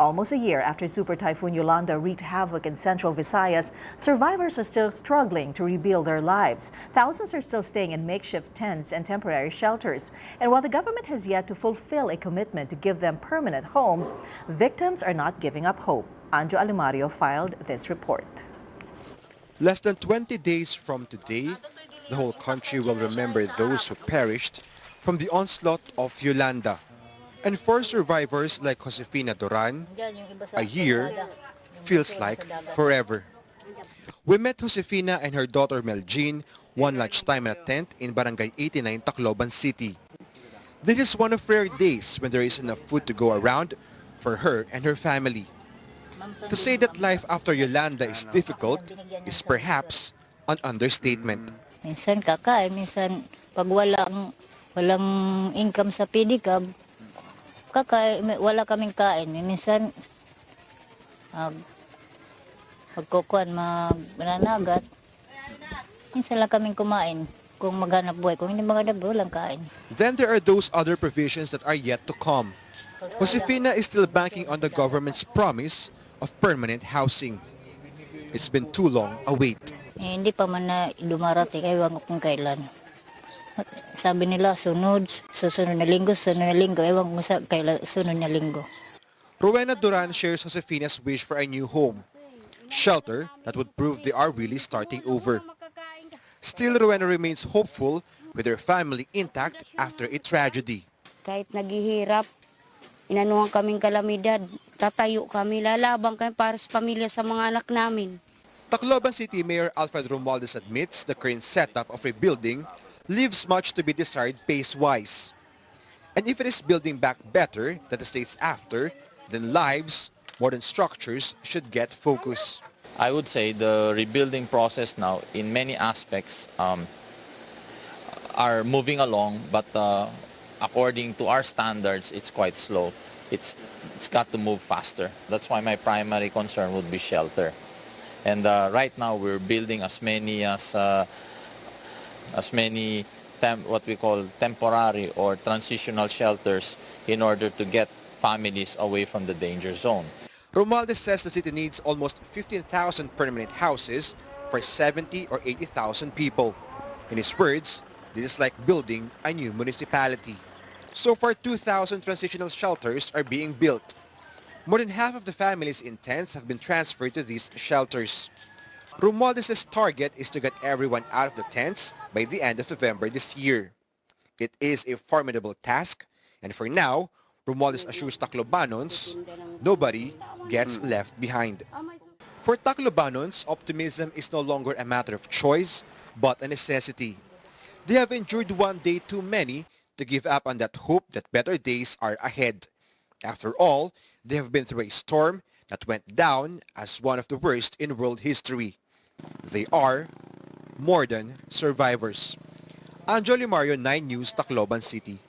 Almost a year after Super Typhoon Yolanda wreaked havoc in central Visayas, survivors are still struggling to rebuild their lives. Thousands are still staying in makeshift tents and temporary shelters. And while the government has yet to fulfill a commitment to give them permanent homes, victims are not giving up hope. Anjo Alimario filed this report. Less than 20 days from today, the whole country will remember those who perished from the onslaught of Yolanda. And for survivors like Josefina Duran, a year feels like forever. We met Josefina and her daughter Meljean one lunchtime in a tent in Barangay 89, Tacloban City. This is one of rare days when there is enough food to go around for her and her family. To say that life after Yolanda is difficult is perhaps an understatement. Minsan kakain, minsan pag walang income sa pedicab, wala kaming kain. Minsan pagkukuan mananagat. Minsan lang kaming kumain kung maghanap buhay. Kung hindi maghanap buhay, walang kain. Then there are those other provisions that are yet to come. Josefina is still banking on the government's promise of permanent housing. It's been too long a wait. Hindi pa man na dumarating, ewan ko kung kailan. Sabi nila, susunod na linggo, ewan ko sa kailan, sunod na linggo. Rowena Duran shares Josefina's wish for a new home, shelter that would prove they are really starting over. Still, Rowena remains hopeful with her family intact after a tragedy. Kahit naghihirap, inanuhan kaming kalamidad, tatayo kami, lalabang kami para sa pamilya sa mga anak namin. Tacloban City Mayor Alfred Romualdez admits the current setup of rebuilding leaves much to be desired pace-wise. And if it is building back better than the states after, then lives, more than structures, should get focus. I would say the rebuilding process now, in many aspects, are moving along, but according to our standards, it's quite slow. It's got to move faster. That's why my primary concern would be shelter. And right now we're building as many what we call temporary or transitional shelters in order to get families away from the danger zone. Romualdez says the city needs almost 15,000 permanent houses for 70 or 80,000 people. In his words, this is like building a new municipality. So far, 2,000 transitional shelters are being built. More than half of the families in tents have been transferred to these shelters. Romualdez's target is to get everyone out of the tents by the end of November this year. It is a formidable task, and for now, Romualdez assures Taclobanons, nobody gets left behind. For Taclobanons, optimism is no longer a matter of choice, but a necessity. They have endured one day too many to give up on that hope that better days are ahead. After all, they have been through a storm that went down as one of the worst in world history. They are more than survivors. Anjo Alimario, 9 News, Tacloban City.